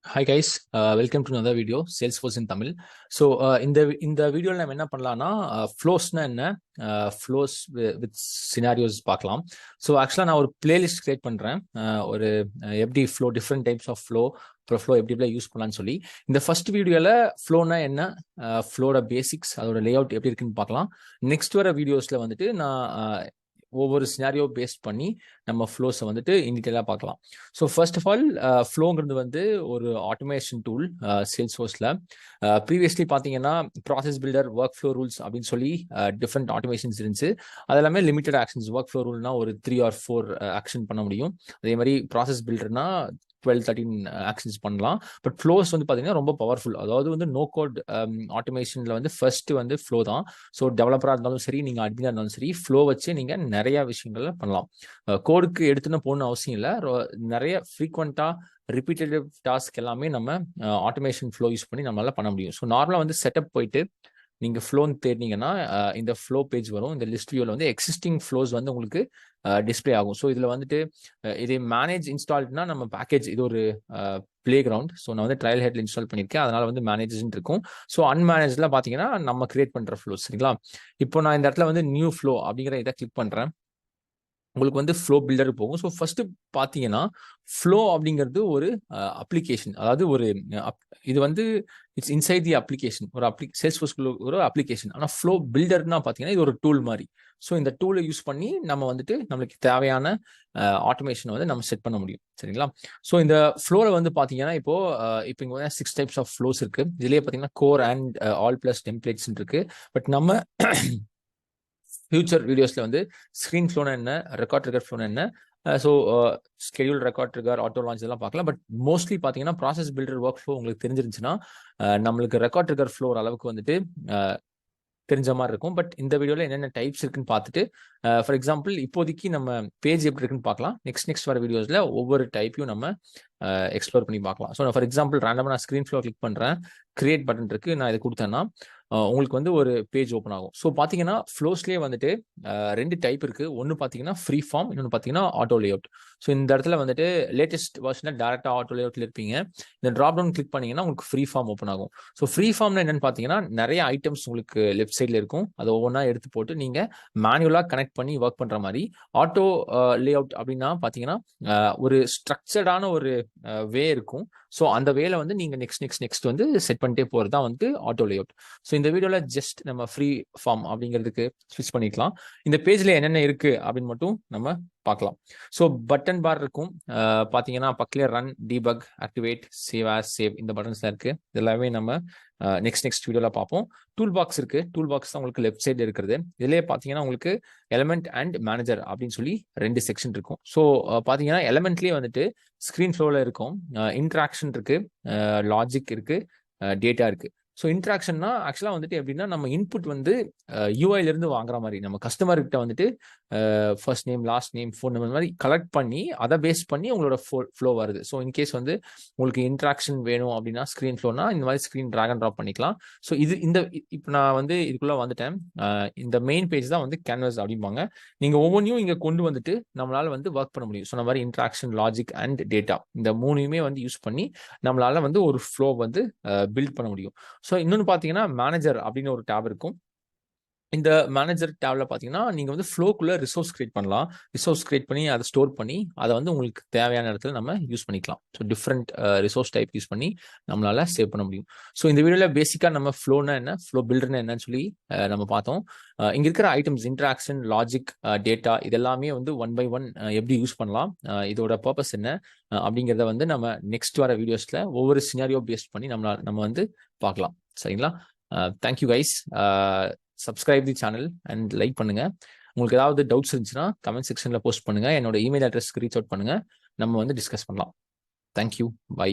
Hi guys, welcome to another video, Salesforce in Tamil. So இந்த வீடியோவில் நம்ம என்ன பண்ணலாம்னா ஃப்ளோஸ்னா என்ன, ஃப்ளோஸ் வித் சினாரியோஸ் பார்க்கலாம். ஸோ ஆக்சுவலாக நான் ஒரு பிளேலிஸ்ட் கிரியேட் பண்ணுறேன், ஒரு எப்படி flow, different types of flow, அப்புறம் ஃப்ளோ எப்படி யூஸ் பண்ணலான்னு சொல்லி. இந்த ஃபர்ஸ்ட் வீடியோவில் ஃப்ளோனா என்ன, ஃப்ளோட பேசிக்ஸ், அதோட லே அவுட் எப்படி இருக்குன்னு பார்க்கலாம். நெக்ஸ்ட் வர வீடியோஸில் வந்துட்டு நான் ஒவ்வொரு சினாரியோ பேஸ்ட் பண்ணி நம்ம ஃப்ளோஸை வந்துட்டு இன்டீட்டெயிலாக பார்க்கலாம். ஸோ ஃபர்ஸ்ட் ஆஃப் ஆல், ஃப்ளோங்கிறது வந்து ஒரு ஆட்டோமேஷன் டூல் சேல்ஸ்ஃபோர்ஸில். ப்ரீவியஸ்லி பார்த்தீங்கன்னா process builder, work flow rules அப்படின்னு சொல்லி டிஃப்ரெண்ட் ஆட்டோமேஷன்ஸ் இருந்துச்சு. அது எல்லாமே லிமிடெட் ஆக்ஷன்ஸ். ஒர்க் ஃப்ளோ ரூல்னா ஒரு 3 or 4 ஆக்ஷன் பண்ண முடியும். அதே மாதிரி ப்ராசஸ் பில்டர்னா 12-13 ஆக்ஷன்ஸ் பண்ணலாம். பட் ஃப்ளோஸ் வந்து பார்த்தீங்கன்னா ரொம்ப பவர்ஃபுல். அதாவது வந்து நோ கோட் ஆட்டோமேஷனில் வந்து ஃபர்ஸ்ட் வந்து ஃப்ளோ தான். ஸோ டெவலப்பராக இருந்தாலும் சரி, நீங்கள் அட்மினாக இருந்தாலும் சரி, ஃப்ளோ வச்சு நீங்கள் நிறையா விஷயங்கள் பண்ணலாம். கோடுக்கு எடுத்துன்னு போகணும்னு அவசியம் இல்லை. நிறைய ஃப்ரீக்வெண்ட்டாக ரிப்பீட்டடிவ் டாஸ்க் எல்லாமே நம்ம ஆட்டோமேஷன் ஃப்ளோ யூஸ் பண்ணி நம்மளால பண்ண முடியும். ஸோ நார்மலாக வந்து செட்டப் போயிட்டு நீங்கள் ஃப்ளோன்னு தேடினீங்கன்னா இந்த ஃப்ளோ பேஜ் வரும். இந்த லிஸ்ட் வியூவில் வந்து எக்ஸிஸ்டிங் ஃப்ளோஸ் வந்து உங்களுக்கு டிஸ்பிளே ஆகும். ஸோ இதில் வந்துட்டு இது மேனேஜ் இன்ஸ்டால்ட்னா நம்ம பேக்கேஜ், இது ஒரு பிளே கிரவுண்ட். ஸோ நான் வந்து ட்ரையல் ஹெட்ல இன்ஸ்டால் பண்ணியிருக்கேன், அதனால வந்து மேனேஜ்னு இருக்கும். ஸோ அன்மேனேஜ்லாம் பார்த்தீங்கன்னா நம்ம கிரியேட் பண்ணுற ஃப்ளோஸ். சரிங்களா? இப்போ நான் இந்த இடத்துல வந்து நியூ ஃப்ளோ அப்படிங்கிற இதை கிளிக் பண்ணுறேன். உங்களுக்கு வந்து ஃப்ளோ பில்டர் போகும். ஸோ ஃபர்ஸ்ட் பார்த்தீங்கன்னா ஃப்ளோ அப்படிங்கிறது ஒரு அப்ளிகேஷன். அதாவது ஒரு இது வந்து இட்ஸ் இன்சைட் தி அப்ளிகேஷன். ஒரு சேல்ஸ்ஃபோர்ஸ்க்குள்ள ஒரு அப்ளிகேஷன். ஆனால் ஃப்ளோ பில்டர்னா பார்த்தீங்கன்னா இது ஒரு டூல் மாதிரி. ஸோ இந்த டூலை யூஸ் பண்ணி நம்ம வந்துட்டு நம்மளுக்கு தேவையான ஆட்டோமேஷன் வந்து நம்ம செட் பண்ண முடியும். சரிங்களா? ஸோ இந்த ஃப்ளோவில் வந்து பார்த்தீங்கன்னா இப்போ இங்கே வந்து 6 டைப்ஸ் ஆஃப் ஃப்ளோஸ் இருக்கு. இதுலேயே பார்த்தீங்கன்னா core and all plus templates இருக்கு. பட் நம்ம ஃபியூச்சர் வீடியோஸில் வந்து ஸ்க்ரீன் ஃப்ளோனா என்ன, ரெக்கார்ட் ட்ரிகர் ஃப்ளோனா என்ன, so schedule, record trigger, auto launch இதெல்லாம் பார்க்கலாம். பட் மோஸ்ட்லி பார்த்தீங்கன்னா ப்ராசஸ் பில்டர் ஒர்க் ஃப்ளோ உங்களுக்கு தெரிஞ்சிருந்துச்சுன்னா நம்மளுக்கு ரெக்கார்ட் ட்ரிகர் ஃப்ளோ அளவுக்கு வந்துட்டு தெரிஞ்ச மாதிரி இருக்கும். பட் இந்த வீடியோவில் என்னென்ன டைப்ஸ் இருக்குன்னு பார்த்துட்டு, ஃபார் எக்ஸாம்பிள் இப்போதைக்கு நம்ம பேஜ் எப்படி இருக்குன்னு பார்க்கலாம். நெக்ஸ்ட் வர வீடியோஸில் ஒவ்வொரு டைப்பையும் நம்ம எக்ஸ்ப்ளோர் பண்ணி பார்க்கலாம். ஸோ நான் ஃபார் எக்ஸாம்பிள் ரேண்டமாக நான் ஸ்க்ரீன் ஃப்ளோ கிளிக் பண்ணுறேன், கிரியேட் பட்டன் இருக்கு, நான் இதை கொடுத்தேன்னா உங்களுக்கு வந்து ஒரு பேஜ் ஓப்பன் ஆகும். ஸோ பார்த்தீங்கன்னா ஃப்ளோஸ்லேயே வந்துட்டு 2 டைப் இருக்குது. ஒன்று பார்த்தீங்கன்னா ஃப்ரீ ஃபார்ம், இன்னொன்று பார்த்தீங்கன்னா ஆட்டோ லேஅவுட். ஸோ இந்த இடத்துல வந்துட்டு லேட்டஸ்ட் வெர்ஷனில் டேரெக்டாக ஆட்டோ லேஅவுட்டில் இருப்பீங்க. இந்த ட்ராப் டவுன் கிளிக் பண்ணீங்கன்னா உங்களுக்கு ஃப்ரீ ஃபார்ம் ஓப்பன் ஆகும். ஸோ ஃப்ரீ ஃபார்ம்னா என்னன்னு பார்த்தீங்கன்னா நிறைய ஐட்டம்ஸ் உங்களுக்கு லெஃப்ட் சைடில் இருக்கும். அதை ஒவ்வொன்றா எடுத்து போட்டு நீங்கள் மேனுவலாக கனெக்ட் பண்ணி ஒர்க் பண்ணுற மாதிரி. ஆட்டோ லேஅவுட் அப்படின்னா பார்த்தீங்கன்னா ஒரு ஸ்ட்ரக்சர்டான ஒரு வே இருக்கும். ஸோ அந்த வேல வந்து நீங்கள் நெக்ஸ்ட் வந்து செட் பண்ணிட்டே போகிறது தான் வந்து ஆட்டோ லேஅவுட். ஸோ இந்த வீடியோவில் ஜஸ்ட் நம்ம ஃப்ரீ ஃபார்ம் அப்படிங்கிறதுக்கு ஸ்விட்ச் பண்ணிக்கலாம். இந்த பேஜில் என்னென்ன இருக்குது அப்படின்னு மட்டும் நம்ம பார்க்கலாம். ஸோ பட்டன் பார் இருக்கும். பார்த்தீங்கன்னா பக்கத்தில் run, debug, activate, save as, save இந்த பட்டன்ஸ் தான் இருக்குது. இதெல்லாமே நம்ம நெக்ஸ்ட் வீடியோவில் பார்ப்போம். டூல் பாக்ஸ் இருக்குது. டூல் பாக்ஸ் தான் உங்களுக்கு லெஃப்ட் சைடில் இருக்கிறது. இதுலேயே பார்த்தீங்கன்னா உங்களுக்கு எலமெண்ட் அண்ட் மேனேஜர் அப்படின்னு சொல்லி 2 செக்ஷன் இருக்கும். ஸோ பார்த்தீங்கன்னா எலமெண்ட்லேயே வந்துட்டு ஸ்க்ரீன் ஃப்ளோவில் இருக்கும், இன்ட்ராக்ஷன் இருக்குது, லாஜிக் இருக்குது, டேட்டா இருக்குது. ஸோ இன்ட்ராக்ஷன்னா ஆக்சுவலாக வந்துட்டு எப்படின்னா நம்ம இன்புட் வந்து யூஐலேருந்து வாங்குற மாதிரி, நம்ம கஸ்டமர்கிட்ட வந்துட்டு first name, last name, phone number மாதிரி கலெக்ட் பண்ணி அதை பேஸ் பண்ணி உங்களோட ஃப்ளோ வருது. ஸோ இன்கேஸ் வந்து உங்களுக்கு இன்ட்ராக்ஷன் வேணும் அப்படின்னா ஸ்க்ரீன் ஃப்ளோனா இந்த மாதிரி ஸ்க்ரீன் ட்ராக் அண்ட் ட்ராப் பண்ணிக்கலாம். ஸோ இப்போ நான் வந்து இதுக்குள்ளே வந்துட்டேன். இந்த மெயின் பேஜ் தான் வந்து கேன்வஸ் அப்படிம்பாங்க. நீங்கள் ஒவ்வொன்றையும் இங்கே கொண்டு வந்துட்டு நம்மளால வந்து ஒர்க் பண்ண முடியும். ஸோ இந்த மாதிரி இன்ட்ராக்ஷன், லாஜிக் அண்ட் டேட்டா இந்த 3யுமே வந்து யூஸ் பண்ணி நம்மளால வந்து ஒரு ஃப்ளோ வந்து பில்ட் பண்ண முடியும். ஸோ இன்னொன்று பார்த்தீங்கன்னா மேனேஜர் அப்படின்னு ஒரு டேப் இருக்கும். இந்த மேனேஜர் டேப்ல பார்த்தீங்கன்னா நீங்கள் வந்து ஃப்ளோக்குள்ளே ரிசோர்ஸ் கிரியேட் பண்ணலாம். ரிசோர்ஸ் கிரியேட் பண்ணி அதை ஸ்டோர் பண்ணி அதை வந்து உங்களுக்கு தேவையான இடத்துல நம்ம யூஸ் பண்ணிக்கலாம். So different resource type use பண்ணி நம்மளால சேவ் பண்ண முடியும். ஸோ இந்த வீடியோவில் பேசிக்காக நம்ம ஃப்ளோனா என்ன, ஃப்ளோ பில்டர்னா என்னன்னு சொல்லி நம்ம பார்த்தோம். இங்கே இருக்கிற ஐட்டம்ஸ், இன்ட்ராக்ஷன், லாஜிக், டேட்டா இதெல்லாமே வந்து 1 by 1 எப்படி யூஸ் பண்ணலாம், இதோட பர்பஸ் என்ன அப்படிங்கிறத வந்து நம்ம நெக்ஸ்ட் வர வீடியோஸில் ஒவ்வொரு சினாரியோ பேஸ்ட் பண்ணி நம்ம வந்து பார்க்கலாம். சரிங்களா? Thank you guys. Subscribe the channel and like பண்ணுங்க. உங்களுக்கு ஏதாவது டவுட்ஸ் இருந்துச்சுன்னா கமெண்ட் செக்ஷன்ல போஸ்ட் பண்ணுங்க. என்னோட இமெயில் அட்ரஸ்க்கு ரீச் அவுட் பண்ணுங்க. நம்ம வந்து டிஸ்கஸ் பண்ணலாம். தேங்க்யூ. பை.